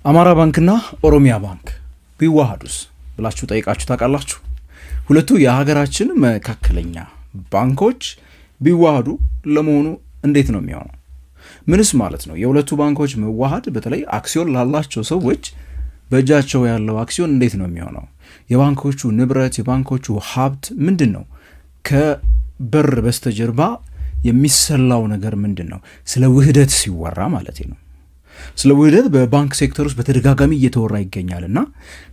አማራ ባንክና ኦሮሚያ ባንክ ቢዋሃዱስ ብላችሁ ጠይቃችሁ ታውቃላችሁ? ሁለቱ የሀገራችን መካከለኛ ባንኮች ቢዋሃዱ ለመሆኑ እንዴት ነው የሚሆነው? ምንስ ማለት ነው? የሁለቱ ባንኮች መዋሃድ በተለይ አክሲዮን ላላቸው ሰዎች በእጃቸው ያለው አክሲዮን እንዴት ነው የሚሆነው? የባንኮቹ ንብረት፣ የባንኮቹ ሀብት ምንድን ነው? ከበር በስተጀርባ የሚሰላው ነገር ምንድን ነው? ስለ ውህደት ሲወራ ማለት ነው። ስለ ውህደት በባንክ ሴክተር ውስጥ በተደጋጋሚ እየተወራ ይገኛልና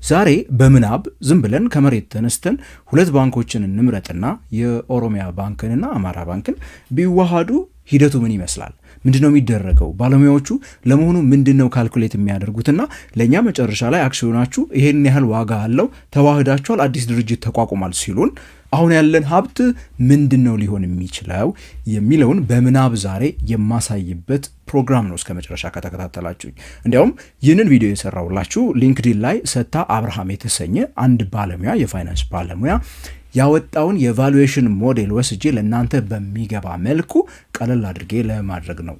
ዛሬ በምናብ ዝም ብለን ከመሬት ተነስተን ሁለት ባንኮችን እንምረጥና የኦሮሚያ ባንክንና አማራ ባንክን ቢዋሃዱ ሂደቱ ምን ይመስላል? ምንድነው የሚደረገው? ባለሙያዎቹ ለመሆኑ ምንድነው ካልኩሌት የሚያደርጉትና ለኛ መጨረሻ ላይ አክሲዮናችሁ ይሄን ያህል ዋጋ አለው፣ ተዋህዳችኋል፣ አዲስ ድርጅት ተቋቁሟል ሲሉን አሁን ያለን ሀብት ምንድነው ሊሆን የሚችለው የሚለውን በምናብ ዛሬ የማሳይበት ፕሮግራም ነው። እስከ መጨረሻ ከተከታተላችሁኝ እንዲያውም ይህንን ቪዲዮ የሰራውላችሁ ሊንክድኢን ላይ ሰታ አብርሃም የተሰኘ አንድ ባለሙያ የፋይናንስ ባለሙያ ያወጣውን የቫሉዌሽን ሞዴል ወስጄ ለእናንተ በሚገባ መልኩ ቀለል አድርጌ ለማድረግ ነው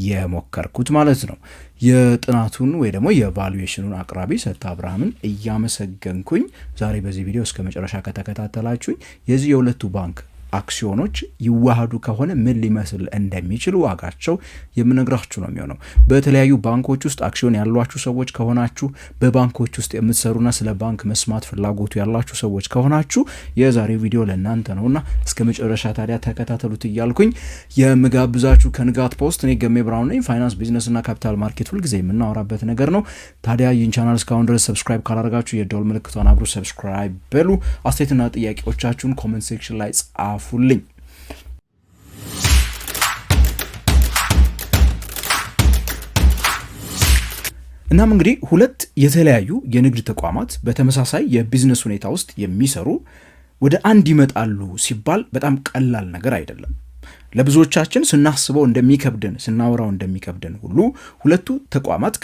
የሞከርኩት ማለት ነው። የጥናቱን ወይ ደግሞ የቫሉዌሽኑን አቅራቢ ሰታ አብርሃምን እያመሰገንኩኝ ዛሬ በዚህ ቪዲዮ እስከ መጨረሻ ከተከታተላችሁኝ የዚህ የሁለቱ ባንክ አክሲዮኖች ይዋሃዱ ከሆነ ምን ሊመስል እንደሚችል ዋጋቸው የምነግራችሁ ነው የሚሆነው። በተለያዩ ባንኮች ውስጥ አክሲዮን ያሏችሁ ሰዎች ከሆናችሁ፣ በባንኮች ውስጥ የምትሰሩና ስለ ባንክ መስማት ፍላጎቱ ያላችሁ ሰዎች ከሆናችሁ የዛሬው ቪዲዮ ለእናንተ ነውና እስከ መጨረሻ ታዲያ ተከታተሉት እያልኩኝ የምጋብዛችሁ ከንጋት ፖስት እኔ ገሜ ብራውን ነኝ። ፋይናንስ፣ ቢዝነስና ካፒታል ማርኬት ሁልጊዜ የምናወራበት ነገር ነው። ታዲያ ይህን ቻናል እስካሁን ድረስ ሰብስክራይብ ካላደረጋችሁ የደወል ምልክቷን አብሮ ሰብስክራይብ በሉ። አስተያየትና ጥያቄዎቻችሁን ኮሜንት ሴክሽን ላይ ጻፉልኝ። እናም እንግዲህ ሁለት የተለያዩ የንግድ ተቋማት በተመሳሳይ የቢዝነስ ሁኔታ ውስጥ የሚሰሩ ወደ አንድ ይመጣሉ ሲባል በጣም ቀላል ነገር አይደለም። ለብዙዎቻችን ስናስበው እንደሚከብደን ስናወራው እንደሚከብደን ሁሉ ሁለቱ ተቋማት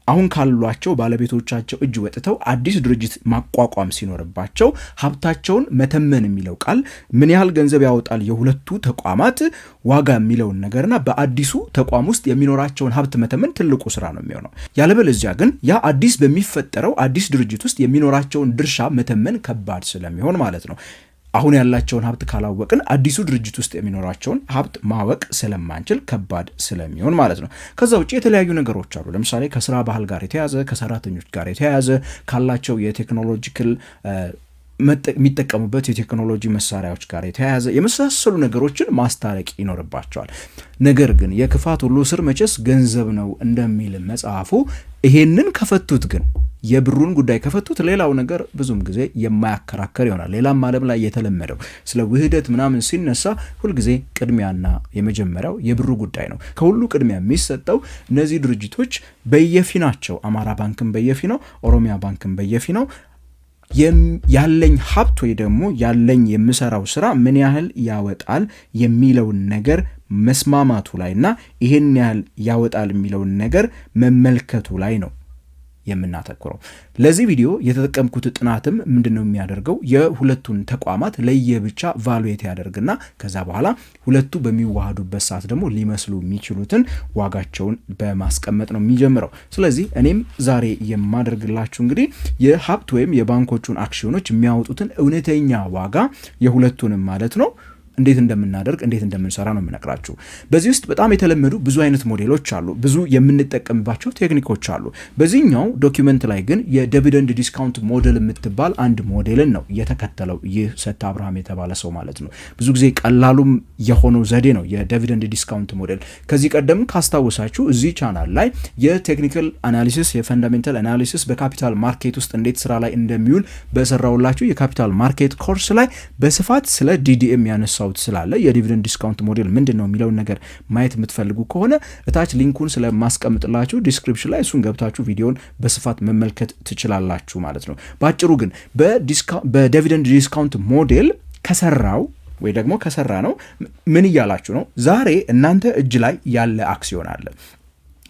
አሁን ካሏቸው ባለቤቶቻቸው እጅ ወጥተው አዲስ ድርጅት ማቋቋም ሲኖርባቸው ሀብታቸውን መተመን የሚለው ቃል ምን ያህል ገንዘብ ያወጣል የሁለቱ ተቋማት ዋጋ የሚለውን ነገርና በአዲሱ ተቋም ውስጥ የሚኖራቸውን ሀብት መተመን ትልቁ ስራ ነው የሚሆነው። ያለበለዚያ ግን ያ አዲስ በሚፈጠረው አዲስ ድርጅት ውስጥ የሚኖራቸውን ድርሻ መተመን ከባድ ስለሚሆን ማለት ነው። አሁን ያላቸውን ሀብት ካላወቅን አዲሱ ድርጅት ውስጥ የሚኖራቸውን ሀብት ማወቅ ስለማንችል ከባድ ስለሚሆን ማለት ነው። ከዛ ውጭ የተለያዩ ነገሮች አሉ። ለምሳሌ ከስራ ባህል ጋር የተያዘ፣ ከሰራተኞች ጋር የተያዘ፣ ካላቸው የቴክኖሎጂካል የሚጠቀሙበት የቴክኖሎጂ መሳሪያዎች ጋር የተያያዘ የመሳሰሉ ነገሮችን ማስታረቅ ይኖርባቸዋል። ነገር ግን የክፋት ሁሉ ስር መቼስ ገንዘብ ነው እንደሚል መጽሐፉ ይሄንን ከፈቱት ግን የብሩን ጉዳይ ከፈቱት ሌላው ነገር ብዙም ጊዜ የማያከራከር ይሆናል። ሌላም ዓለም ላይ የተለመደው ስለ ውህደት ምናምን ሲነሳ ሁልጊዜ ቅድሚያና የመጀመሪያው የብሩ ጉዳይ ነው። ከሁሉ ቅድሚያ የሚሰጠው እነዚህ ድርጅቶች በየፊናቸው አማራ ባንክን በየፊናው፣ ኦሮሚያ ባንክን በየፊናው ያለኝ ሀብት ወይ ደግሞ ያለኝ የምሰራው ስራ ምን ያህል ያወጣል የሚለውን ነገር መስማማቱ ላይና ይሄን ያህል ያወጣል የሚለውን ነገር መመልከቱ ላይ ነው የምናተኩረው። ለዚህ ቪዲዮ የተጠቀምኩት ጥናትም ምንድነው የሚያደርገው የሁለቱን ተቋማት ለየብቻ ቫሉዌት ያደርግና ከዛ በኋላ ሁለቱ በሚዋሃዱበት ሰዓት ደግሞ ሊመስሉ የሚችሉትን ዋጋቸውን በማስቀመጥ ነው የሚጀምረው። ስለዚህ እኔም ዛሬ የማደርግላችሁ እንግዲህ የሀብት ወይም የባንኮቹን አክሲዮኖች የሚያወጡትን እውነተኛ ዋጋ የሁለቱንም ማለት ነው እንዴት እንደምናደርግ እንዴት እንደምንሰራ ነው የምነግራችሁ። በዚህ ውስጥ በጣም የተለመዱ ብዙ አይነት ሞዴሎች አሉ፣ ብዙ የምንጠቀምባቸው ቴክኒኮች አሉ። በዚህኛው ዶኪመንት ላይ ግን የዲቪደንድ ዲስካውንት ሞዴል የምትባል አንድ ሞዴልን ነው የተከተለው ይህ ሰታ አብርሃም የተባለ ሰው ማለት ነው። ብዙ ጊዜ ቀላሉም የሆነው ዘዴ ነው የዲቪደንድ ዲስካውንት ሞዴል። ከዚህ ቀደም ካስታወሳችሁ እዚህ ቻናል ላይ የቴክኒካል አናሊሲስ የፈንዳሜንታል አናሊሲስ በካፒታል ማርኬት ውስጥ እንዴት ስራ ላይ እንደሚውል በሰራውላችሁ የካፒታል ማርኬት ኮርስ ላይ በስፋት ስለ ዲዲኤም ያነሳ ስላለ የዲቪደንድ ዲስካውንት ሞዴል ምንድነው የሚለውን ነገር ማየት የምትፈልጉ ከሆነ እታች ሊንኩን ስለማስቀምጥላችሁ ዲስክሪፕሽን ላይ እሱን ገብታችሁ ቪዲዮን በስፋት መመልከት ትችላላችሁ ማለት ነው። በአጭሩ ግን በዲቪደንድ ዲስካውንት ሞዴል ከሰራው ወይ ደግሞ ከሰራ ነው ምን እያላችሁ ነው? ዛሬ እናንተ እጅ ላይ ያለ አክሲዮን አለ።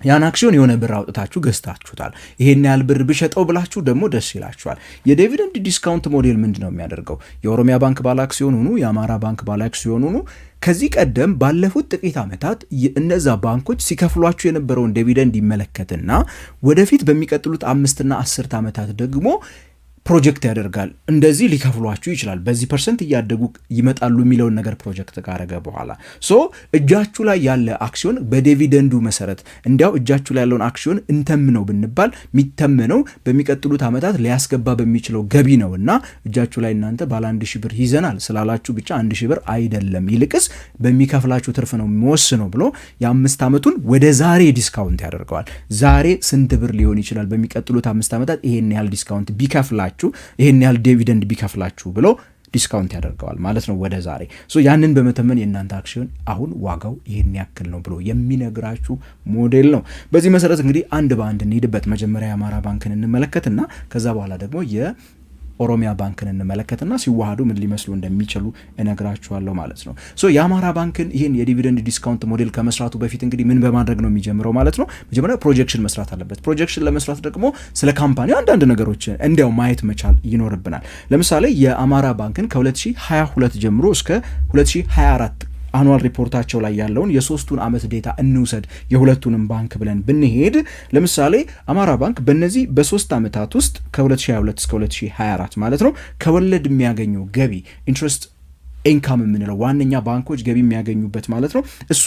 ያን አክሲዮን የሆነ ብር አውጥታችሁ ገዝታችሁታል። ይሄን ያህል ብር ብሸጠው ብላችሁ ደግሞ ደስ ይላችኋል። የዲቪደንድ ዲስካውንት ሞዴል ምንድነው የሚያደርገው? የኦሮሚያ ባንክ ባለ አክሲዮን ሁኑ፣ የአማራ ባንክ ባለ አክሲዮን ሁኑ፣ ከዚህ ቀደም ባለፉት ጥቂት ዓመታት እነዛ ባንኮች ሲከፍሏችሁ የነበረውን ዲቪደንድ ይመለከትና ወደፊት በሚቀጥሉት 5 እና 10 ዓመታት ደግሞ ፕሮጀክት ያደርጋል። እንደዚህ ሊከፍሏችሁ ይችላል፣ በዚህ ፐርሰንት እያደጉ ይመጣሉ የሚለውን ነገር ፕሮጀክት ካረገ በኋላ እጃችሁ ላይ ያለ አክሲዮን በዲቪደንዱ መሰረት እንዲያው እጃችሁ ላይ ያለውን አክሲዮን እንተምነው ብንባል የሚተመነው በሚቀጥሉት ዓመታት ሊያስገባ በሚችለው ገቢ ነው እና እጃችሁ ላይ እናንተ ባለ 1000 ብር ይዘናል ስላላችሁ ብቻ 1000 ብር አይደለም፣ ይልቅስ በሚከፍላችሁ ትርፍ ነው የሚወስነው ብሎ የ5 ዓመቱን ወደ ዛሬ ዲስካውንት ያደርገዋል። ዛሬ ስንት ብር ሊሆን ይችላል በሚቀጥሉት 5 ዓመታት ይሄን ያህል ዲስካውንት ቢከፍላችሁ ይሄን ያህል ዲቪደንድ ቢከፍላችሁ ብሎ ዲስካውንት ያደርገዋል ማለት ነው ወደ ዛሬ። ያንን በመተመን የእናንተ አክሲዮን አሁን ዋጋው ይሄን ያክል ነው ብሎ የሚነግራችሁ ሞዴል ነው። በዚህ መሰረት እንግዲህ አንድ በአንድ እንሂድበት። መጀመሪያ የአማራ ባንክን እንመለከትና ከዛ በኋላ ደግሞ ኦሮሚያ ባንክን እንመለከትና ሲዋሃዱ ምን ሊመስሉ እንደሚችሉ እነግራችኋለሁ ማለት ነው። የአማራ ባንክን ይህን የዲቪደንድ ዲስካውንት ሞዴል ከመስራቱ በፊት እንግዲህ ምን በማድረግ ነው የሚጀምረው ማለት ነው? መጀመሪያ ፕሮጀክሽን መስራት አለበት። ፕሮጀክሽን ለመስራት ደግሞ ስለ ካምፓኒው አንዳንድ ነገሮች እንዲያው ማየት መቻል ይኖርብናል። ለምሳሌ የአማራ ባንክን ከ2022 ጀምሮ እስከ 2024 አኑዋል ሪፖርታቸው ላይ ያለውን የ3ቱን ዓመት ዴታ እንውሰድ፣ የሁለቱንም ባንክ ብለን ብንሄድ ለምሳሌ አማራ ባንክ በእነዚህ በ3 ዓመታት ውስጥ ከ2022 እስከ 2024 ማለት ነው ከወለድ የሚያገኘው ገቢ ኢንትረስት ኢንካም የምንለው ዋነኛ ባንኮች ገቢ የሚያገኙበት ማለት ነው እሱ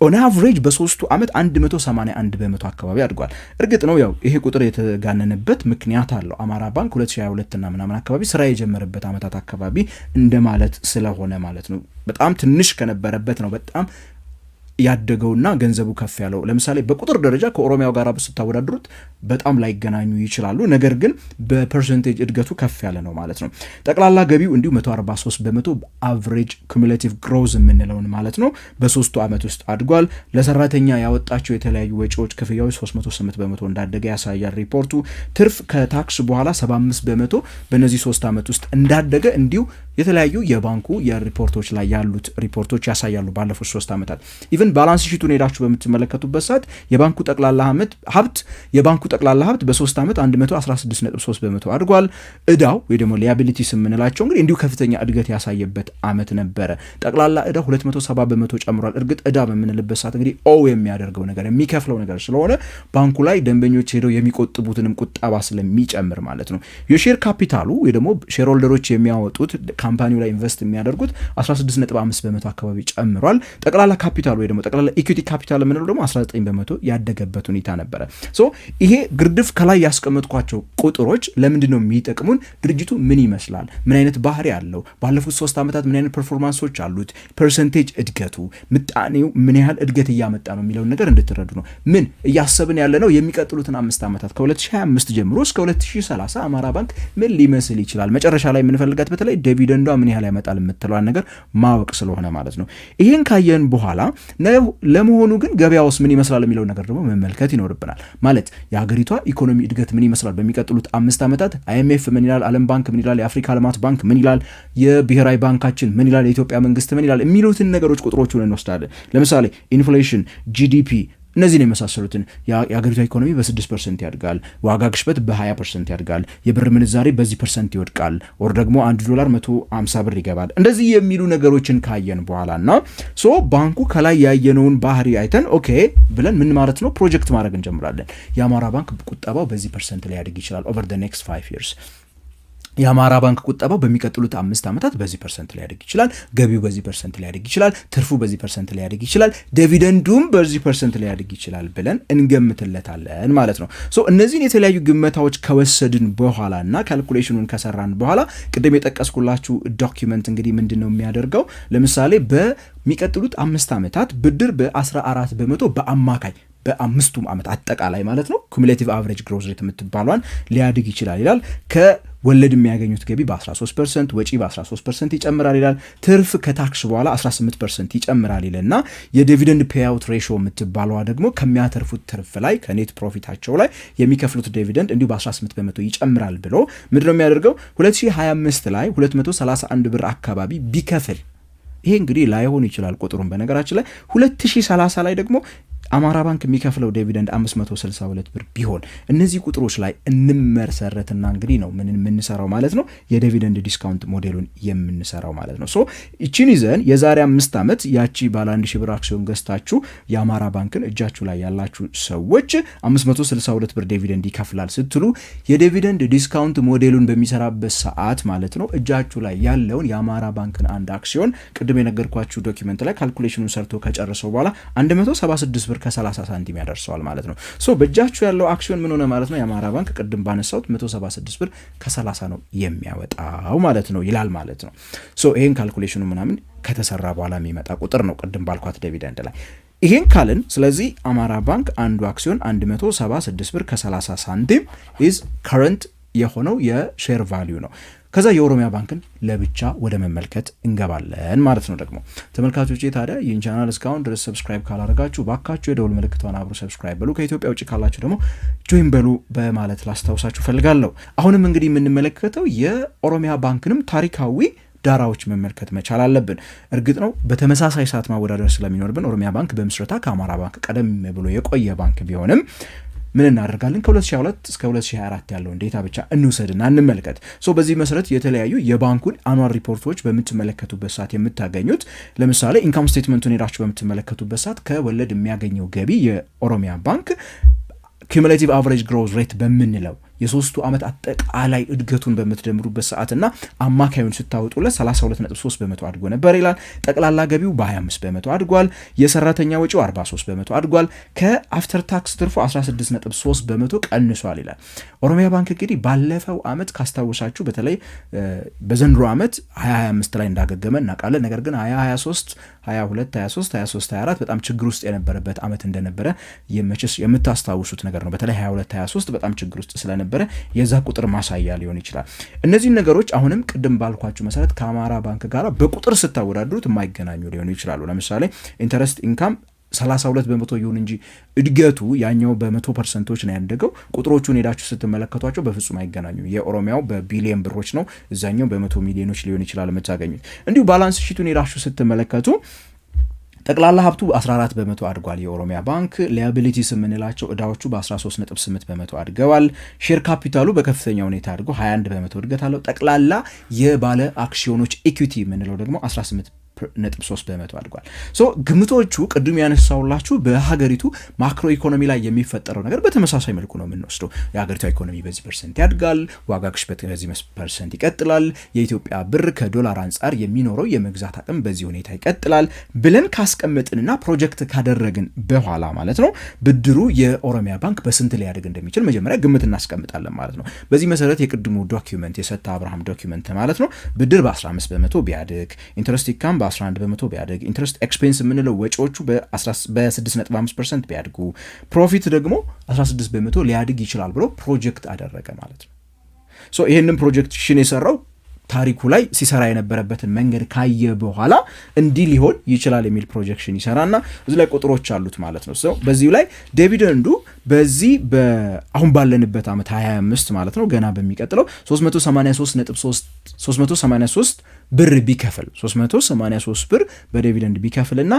ኦን አቨሬጅ በ3ቱ ዓመት 181% አካባቢ አድጓል። እርግጥ ነው ያው ይሄ ቁጥር የተጋነነበት ምክንያት አለው። አማራ ባንክ 2022 እና ምናምን አካባቢ ስራ የጀመረበት ዓመታት አካባቢ እንደማለት ስለሆነ ማለት ነው። በጣም ትንሽ ከነበረበት ነው በጣም ያደገውና ገንዘቡ ከፍ ያለው። ለምሳሌ በቁጥር ደረጃ ከኦሮሚያው ጋር ስታወዳድሩት በጣም ላይገናኙ ይችላሉ። ነገር ግን በፐርሰንቴጅ እድገቱ ከፍ ያለ ነው ማለት ነው። ጠቅላላ ገቢው እንዲሁ 143% አቨሬጅ ኩሙሌቲቭ ግሮዝ የምንለውን ማለት ነው በ3ቱ ዓመት ውስጥ አድጓል። ለሰራተኛ ያወጣቸው የተለያዩ ወጪዎች ክፍያዎች 308% እንዳደገ ያሳያል ሪፖርቱ። ትርፍ ከታክስ በኋላ 75% በእነዚህ 3 ዓመት ውስጥ እንዳደገ እንዲሁ የተለያዩ የባንኩ የሪፖርቶች ላይ ያሉት ሪፖርቶች ያሳያሉ። ባለፉት 3 ዓመታት ኢቭን ባላንስ ሺቱን ሄዳችሁ በምትመለከቱበት ሰዓት የባንኩ ጠቅላላ ሀብት በ3 ዓመት 116.3% አድጓል። እዳው ወይ ደግሞ ሊያቢሊቲስ የምንላቸው እንግዲህ እንዲሁ ከፍተኛ እድገት ያሳየበት ዓመት ነበረ። ጠቅላላ እዳው 270% ጨምሯል። እርግጥ እዳ በምንልበት ሰዓት እንግዲህ የሚያደርገው ነገር የሚከፍለው ነገር ስለሆነ ባንኩ ላይ ደንበኞች ሄደው የሚቆጥቡትንም ቁጠባ ስለሚጨምር ማለት ነው። የሼር ካፒታሉ ወይ ደግሞ ሼር ሆልደሮች የሚያወጡት ካምፓኒው ላይ ኢንቨስት የሚያደርጉት 16.5% አካባቢ ጨምሯል። ጠቅላላ ካፒታል ወይ ደግሞ ጠቅላላ ኢኩዊቲ ካፒታል የምንለው ደግሞ 19% ያደገበት ሁኔታ ነበረ። ይሄ ግርድፍ ከላይ ያስቀመጥኳቸው ቁጥሮች ለምንድን ነው የሚጠቅሙን? ድርጅቱ ምን ይመስላል፣ ምን አይነት ባህሪ አለው፣ ባለፉት 3 ዓመታት ምን አይነት ፐርፎርማንሶች አሉት፣ ፐርሰንቴጅ እድገቱ ምጣኔው ምን ያህል እድገት እያመጣ ነው የሚለውን ነገር እንድትረዱ ነው። ምን እያሰብን ያለ ነው የሚቀጥሉትን 5 ዓመታት ከ2025 ጀምሮ እስከ 2030 አማራ ባንክ ምን ሊመስል ይችላል፣ መጨረሻ ላይ የምንፈልጋት በተለይ ዲቪደንዷ ምን ያህል ያመጣል የምትለዋን ነገር ማወቅ ስለሆነ ማለት ነው። ይህን ካየን በኋላ ለመሆኑ ግን ገበያውስ ምን ይመስላል የሚለው ነገር ደግሞ መመልከት ይኖርብናል። ማለት የሀገሪቷ ኢኮኖሚ እድገት ምን ይመስላል በሚቀጥሉት 5 ዓመታት፣ አይኤምኤፍ ምን ይላል፣ ዓለም ባንክ ምን ይላል፣ የአፍሪካ ልማት ባንክ ምን ይላል፣ የብሔራዊ ባንካችን ምን ይላል፣ የኢትዮጵያ መንግስት ምን ይላል የሚሉትን ነገሮች ቁጥሮቹን እንወስዳለን። ለምሳሌ ኢንፍሌሽን፣ ጂዲፒ እነዚህን የመሳሰሉትን የሀገሪቷ ኢኮኖሚ በ6% ያድጋል፣ ዋጋ ግሽበት በ20% ያድጋል፣ የብር ምንዛሬ በዚህ ፐርሰንት ይወድቃል፣ ወር ደግሞ $1 150 ብር ይገባል። እንደዚህ የሚሉ ነገሮችን ካየን በኋላና ባንኩ ከላይ ያየነውን ባህሪ አይተን ኦኬ ብለን ምን ማለት ነው ፕሮጀክት ማድረግ እንጀምራለን። የአማራ ባንክ ቁጠባው በዚህ ፐርሰንት ላይ ያድግ ይችላል ኦቨር ዘ ኔክስት 5 years። የአማራ ባንክ ቁጠባው በሚቀጥሉት 5 ዓመታት በዚህ ፐርሰንት ላይ ያድግ ይችላል፣ ገቢው በዚህ ፐርሰንት ላይ ያድግ ይችላል፣ ትርፉ በዚህ ፐርሰንት ላይ ያድግ ይችላል፣ ዲቪደንዱም በዚህ ፐርሰንት ላይ ያድግ ይችላል ብለን እንገምትለታለን ማለት ነው። እነዚህን የተለያዩ ግምታዎች ከወሰድን በኋላና ካልኩሌሽኑን ከሰራን በኋላ ቅድም የጠቀስኩላችሁ ዶኪመንት እንግዲህ ምንድነው የሚያደርገው? ለምሳሌ በሚቀጥሉት 5 ዓመታት ብድር በ14% በአማካይ በ5ቱም ዓመት አጠቃላይ ማለት ነው ኩሙሌቲቭ አቨሬጅ ግሮዝ ሬት የምትባሏን ሊያድግ ይችላል ይላል። ወለድ የሚያገኙት ገቢ በ13%፣ ወጪ በ13% ይጨምራል ይላል። ትርፍ ከታክስ በኋላ 18% ይጨምራል ይልና የዲቪደንድ ፔይአውት ሬሽዮ የምትባለዋ ደግሞ ከሚያተርፉት ትርፍ ላይ ከኔት ፕሮፊታቸው ላይ የሚከፍሉት ዲቪደንድ እንዲሁ በ18% ይጨምራል ብሎ ምንድነው የሚያደርገው 2025 ላይ 231 ብር አካባቢ ቢከፍል፣ ይሄ እንግዲህ ላይሆን ይችላል ቁጥሩን በነገራችን ላይ 2030 ላይ ደግሞ አማራ ባንክ የሚከፍለው ዲቪደንድ 562 ብር ቢሆን እነዚህ ቁጥሮች ላይ እንመሰረትና እንግዲህ ነው ምን የምንሰራው ማለት ነው የዲቪደንድ ዲስካውንት ሞዴሉን የምንሰራው ማለት ነው። ሶ እቺን ይዘን የዛሬ 5 ዓመት ያቺ ባለ 1000 ብር አክሲዮን ገዝታችሁ የአማራ ባንክን እጃችሁ ላይ ያላችሁ ሰዎች 562 ብር ዲቪደንድ ይከፍላል ስትሉ የዲቪደንድ ዲስካውንት ሞዴሉን በሚሰራበት ሰዓት ማለት ነው እጃችሁ ላይ ያለውን የአማራ ባንክን አንድ አክሲዮን ቅድም የነገርኳችሁ ዶክመንት ላይ ካልኩሌሽኑን ሰርቶ ከጨረሰው በኋላ 176 ብር ከ30 ሳንቲም ያደርሰዋል ማለት ነው። ሶ በእጃችሁ ያለው አክሲዮን ምን ሆነ ማለት ነው የአማራ ባንክ ቅድም ባነሳውት 176 ብር ከ30 ነው የሚያወጣው ማለት ነው ይላል ማለት ነው። ሶ ይሄን ካልኩሌሽኑ ምናምን ከተሰራ በኋላ የሚመጣ ቁጥር ነው ቅድም ባልኳት ዲቪደንድ ላይ ይሄን ካልን ስለዚህ አማራ ባንክ አንዱ አክሲዮን 176 ብር ከ30 ሳንቲም ኢዝ ከረንት የሆነው የሼር ቫልዩ ነው። ከዛ የኦሮሚያ ባንክን ለብቻ ወደ መመልከት እንገባለን ማለት ነው። ደግሞ ተመልካቾቼ ታዲያ ይህን ቻናል እስካሁን ድረስ ሰብስክራይብ ካላደረጋችሁ ባካችሁ የደውል ምልክቷን አብሩ ሰብስክራይብ በሉ። ከኢትዮጵያ ውጭ ካላችሁ ደግሞ ጆይን በሉ በማለት ላስታውሳችሁ ፈልጋለሁ። አሁንም እንግዲህ የምንመለከተው የኦሮሚያ ባንክንም ታሪካዊ ዳራዎች መመልከት መቻል አለብን። እርግጥ ነው በተመሳሳይ ሰዓት ማወዳደር ስለሚኖርብን ኦሮሚያ ባንክ በምስረታ ከአማራ ባንክ ቀደም ብሎ የቆየ ባንክ ቢሆንም ምን እናደርጋለን ከ2022 እስከ 2024 ያለውን ዴታ ብቻ እንውሰድና እንመልከት። ሶ በዚህ መሰረት የተለያዩ የባንኩን አኑዋል ሪፖርቶች በምትመለከቱበት ሰዓት የምታገኙት ለምሳሌ ኢንካም ስቴትመንቱን ሄዳችሁ በምትመለከቱበት ሰዓት ከወለድ የሚያገኘው ገቢ የኦሮሚያ ባንክ ኩሙሌቲቭ አቨሬጅ ግሮዝ ሬት በምንለው የሶስቱ ዓመት አጠቃላይ እድገቱን በምትደምሩበት ሰዓትና አማካዩን ስታወጡለት 32.3 በመቶ አድጎ ነበር ይላል። ጠቅላላ ገቢው በ25 በመቶ አድጓል። የሰራተኛ ወጪው 43 በመቶ አድጓል። ከአፍተር ታክስ ትርፉ 16.3 በመቶ ቀንሷል ይላል። ኦሮሚያ ባንክ እንግዲህ ባለፈው ዓመት ካስታወሳችሁ በተለይ በዘንድሮ ዓመት 2025 ላይ እንዳገገመ እናውቃለን። ነገር ግን 2023 22 23 23 24 በጣም ችግር ውስጥ የነበረበት ዓመት እንደነበረ የምታስታውሱት ነገር ነው። በተለይ 22 23 በጣም ችግር ውስጥ ስለነበረ የዛ ቁጥር ማሳያ ሊሆን ይችላል። እነዚህ ነገሮች አሁንም ቅድም ባልኳችሁ መሰረት ከአማራ ባንክ ጋር በቁጥር ስታወዳድሩት የማይገናኙ ሊሆኑ ይችላሉ። ለምሳሌ ኢንተረስት ኢንካም 32 በመቶ ይሁን እንጂ እድገቱ ያኛው በ100% ነው ያደገው። ቁጥሮቹን ሄዳችሁ ስትመለከቷቸው በፍጹም አይገናኙ። የኦሮሚያው በቢሊየን ብሮች ነው፣ እዛኛው በ100 ሚሊዮኖች ሊሆን ይችላል የምታገኙት። እንዲሁ ባላንስ ሺቱን ሄዳችሁ ስትመለከቱ ጠቅላላ ሀብቱ 14 በመቶ አድጓል። የኦሮሚያ ባንክ ሊያቢሊቲስ የምንላቸው እዳዎቹ በ13.8 በመቶ አድገዋል። ሼር ካፒታሉ በከፍተኛ ሁኔታ አድጎ 21 በመቶ እድገት አለው። ጠቅላላ የባለ አክሲዮኖች ኢኩዊቲ የምንለው ደግሞ 18.3 በመቶ አድጓል። ሶ ግምቶቹ ቅድም ያነሳውላችሁ በሀገሪቱ ማክሮ ኢኮኖሚ ላይ የሚፈጠረው ነገር በተመሳሳይ መልኩ ነው የምንወስደው። የሀገሪቷ ኢኮኖሚ በዚህ ፐርሰንት ያድጋል፣ ዋጋ ግሽበት በዚህ ፐርሰንት ይቀጥላል፣ የኢትዮጵያ ብር ከዶላር አንጻር የሚኖረው የመግዛት አቅም በዚህ ሁኔታ ይቀጥላል ብለን ካስቀመጥንና ፕሮጀክት ካደረግን በኋላ ማለት ነው ብድሩ የኦሮሚያ ባንክ በስንት ሊያድግ እንደሚችል መጀመሪያ ግምት እናስቀምጣለን ማለት ነው። በዚህ መሰረት የቅድሙ ዶክመንት የሰጠ አብርሃም ዶክመንት ማለት ነው ብድር በ15 በመቶ ቢያድግ፣ ኢንተረስት ኢንካም በ11 በመቶ ቢያድግ፣ ኢንትረስት ኤክስፔንስ የምንለው ወጪዎቹ በ6.5% ቢያድጉ፣ ፕሮፊት ደግሞ 16 በመቶ ሊያድግ ይችላል ብሎ ፕሮጀክት አደረገ ማለት ነው። ሶ ይህንን ፕሮጀክሽን የሰራው ታሪኩ ላይ ሲሰራ የነበረበትን መንገድ ካየ በኋላ እንዲህ ሊሆን ይችላል የሚል ፕሮጀክሽን ይሰራና እዚህ ላይ ቁጥሮች አሉት ማለት ነው። በዚህ ላይ ዲቪደንዱ በዚህ አሁን ባለንበት ዓመት 25 ማለት ነው ገና በሚቀጥለው 383 ብር ቢከፍል 383 ብር በዲቪደንድ ቢከፍልና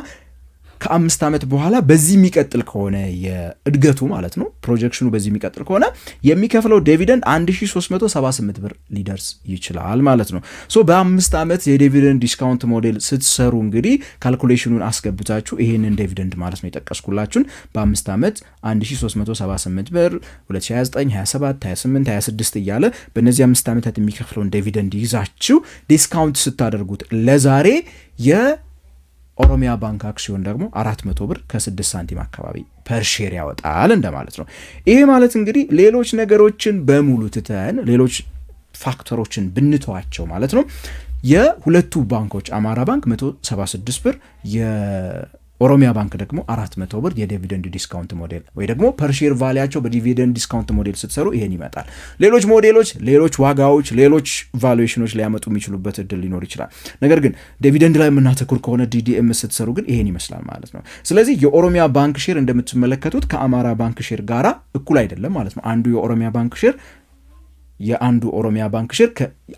ከ5 ዓመት በኋላ በዚህ የሚቀጥል ከሆነ የእድገቱ ማለት ነው ፕሮጀክሽኑ በዚህ የሚቀጥል ከሆነ የሚከፍለው ዲቪደንድ 1378 ብር ሊደርስ ይችላል ማለት ነው። ሶ በ5 ዓመት የዲቪደንድ ዲስካውንት ሞዴል ስትሰሩ እንግዲህ ካልኩሌሽኑን አስገብታችሁ ይሄንን ዲቪደንድ ማለት ነው የጠቀስኩላችሁን በ5 ዓመት 1378 ብር 2029 27 28 26 እያለ በእነዚህ 5 ዓመታት የሚከፍለውን ዲቪደንድ ይዛችሁ ዲስካውንት ስታደርጉት ለዛሬ ኦሮሚያ ባንክ አክሲዮን ደግሞ 400 ብር ከ6 ሳንቲም አካባቢ ፐር ሼር ያወጣል እንደማለት ነው። ይሄ ማለት እንግዲህ ሌሎች ነገሮችን በሙሉ ትተን ሌሎች ፋክተሮችን ብንተዋቸው ማለት ነው የሁለቱ ባንኮች አማራ ባንክ 176 ብር ኦሮሚያ ባንክ ደግሞ 400 ብር የዲቪደንድ ዲስካውንት ሞዴል ወይ ደግሞ ፐር ሼር ቫሊያቸው በዲቪደንድ ዲስካውንት ሞዴል ስትሰሩ ይሄን ይመጣል። ሌሎች ሞዴሎች፣ ሌሎች ዋጋዎች፣ ሌሎች ቫሉዌሽኖች ሊያመጡ የሚችሉበት እድል ሊኖር ይችላል። ነገር ግን ዲቪደንድ ላይ የምናተኩር ከሆነ ዲዲኤም ስትሰሩ ግን ይሄን ይመስላል ማለት ነው። ስለዚህ የኦሮሚያ ባንክ ሼር እንደምትመለከቱት ከአማራ ባንክ ሼር ጋራ እኩል አይደለም ማለት ነው። አንዱ የኦሮሚያ ባንክ ሼር የአንዱ ኦሮሚያ ባንክ ሼር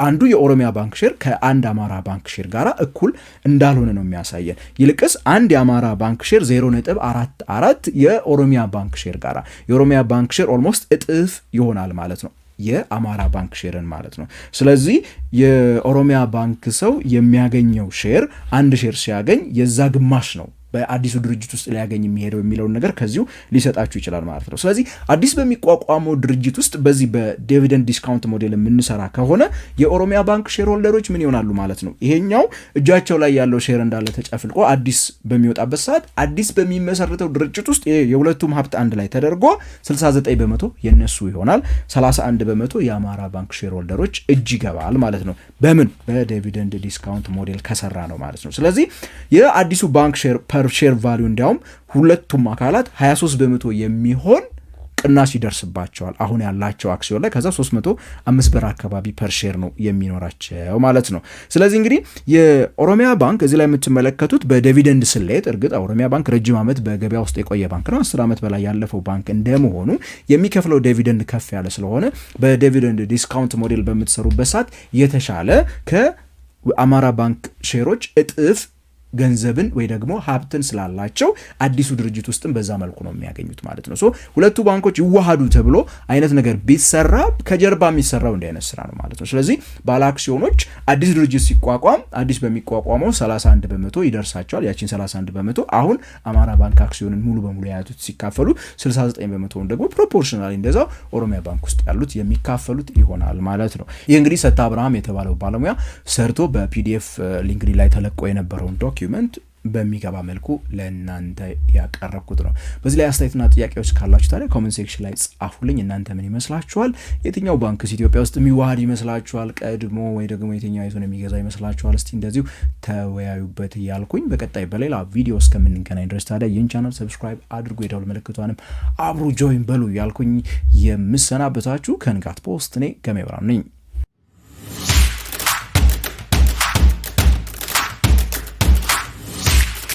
አንዱ የኦሮሚያ ባንክ ሼር ከአንድ አማራ ባንክ ሼር ጋር እኩል እንዳልሆነ ነው የሚያሳየን። ይልቅስ አንድ የአማራ ባንክ ሼር 0.44 የኦሮሚያ ባንክ ሼር ጋር የኦሮሚያ ባንክ ሼር ኦልሞስት እጥፍ ይሆናል ማለት ነው የአማራ ባንክ ሼርን ማለት ነው። ስለዚህ የኦሮሚያ ባንክ ሰው የሚያገኘው ሼር አንድ ሼር ሲያገኝ የዛ ግማሽ ነው በአዲሱ ድርጅት ውስጥ ሊያገኝ የሚሄደው የሚለውን ነገር ከዚሁ ሊሰጣችሁ ይችላል ማለት ነው። ስለዚህ አዲስ በሚቋቋመው ድርጅት ውስጥ በዚህ በዲቪደንድ ዲስካውንት ሞዴል የምንሰራ ከሆነ የኦሮሚያ ባንክ ሼር ሆልደሮች ምን ይሆናሉ ማለት ነው? ይሄኛው እጃቸው ላይ ያለው ሼር እንዳለ ተጨፍልቆ አዲስ በሚወጣበት ሰዓት አዲስ በሚመሰርተው ድርጅት ውስጥ የሁለቱም ሀብት አንድ ላይ ተደርጎ 69% የነሱ ይሆናል፣ 31% የአማራ ባንክ ሼር ሆልደሮች እጅ ይገባል ማለት ነው። በምን በዲቪደንድ ዲስካውንት ሞዴል ከሰራ ነው ማለት ነው። ስለዚህ የአዲሱ ባንክ ሼር ሼር ቫልዩ እንዲያውም ሁለቱም አካላት 23% የሚሆን ቅናሽ ይደርስባቸዋል አሁን ያላቸው አክሲዮን ላይ። ከዛ 305 ብር አካባቢ ፐር ሼር ነው የሚኖራቸው ማለት ነው። ስለዚህ እንግዲህ የኦሮሚያ ባንክ እዚህ ላይ የምትመለከቱት በዲቪደንድ ስሌት፣ እርግጥ ኦሮሚያ ባንክ ረጅም ዓመት በገበያ ውስጥ የቆየ ባንክ ነው። 10 ዓመት በላይ ያለፈው ባንክ እንደመሆኑ የሚከፍለው ዲቪደንድ ከፍ ያለ ስለሆነ በዲቪደንድ ዲስካውንት ሞዴል በምትሰሩበት ሰዓት የተሻለ ከአማራ ባንክ ሼሮች እጥፍ ገንዘብን ወይ ደግሞ ሀብትን ስላላቸው አዲሱ ድርጅት ውስጥም በዛ መልኩ ነው የሚያገኙት ማለት ነው። ሁለቱ ባንኮች ይዋሃዱ ተብሎ አይነት ነገር ቢሰራ ከጀርባ የሚሰራው እንዲህ አይነት ስራ ነው ማለት ነው። ስለዚህ ባለ አክሲዮኖች አዲስ ድርጅት ሲቋቋም አዲስ በሚቋቋመው 31% ይደርሳቸዋል። ያቺን 31% አሁን አማራ ባንክ አክሲዮንን ሙሉ በሙሉ የያዙት ሲካፈሉ 69%ውን ደግሞ ፕሮፖርሽናሊ እንደዛው ኦሮሚያ ባንክ ውስጥ ያሉት የሚካፈሉት ይሆናል ማለት ነው። ይህ እንግዲህ ሰታ አብርሃም የተባለው ባለሙያ ሰርቶ በፒዲኤፍ ሊንክድኢን ላይ ተለቆ የነበረውን ዶክመንት በሚገባ መልኩ ለእናንተ ያቀረብኩት ነው። በዚህ ላይ አስተያየትና ጥያቄዎች ካላችሁ ታዲያ ኮሜንት ሴክሽን ላይ ጻፉልኝ። እናንተ ምን ይመስላችኋል? የትኛው ባንክስ ኢትዮጵያ ውስጥ የሚዋሃድ ይመስላችኋል? ቀድሞ ወይ ደግሞ የትኛው አይቱን የሚገዛ ይመስላችኋል? እስቲ እንደዚሁ ተወያዩበት እያልኩኝ በቀጣይ በሌላ ቪዲዮ እስከምንገናኝ ድረስ ታዲያ ይህን ቻናል ሰብስክራይብ አድርጉ፣ የደውል ምልክቷንም አብሩ ጆይን በሉ እያልኩኝ የምሰናበታችሁ ከንጋት ፖስት እኔ ገሜ ብርሃኑ ነኝ።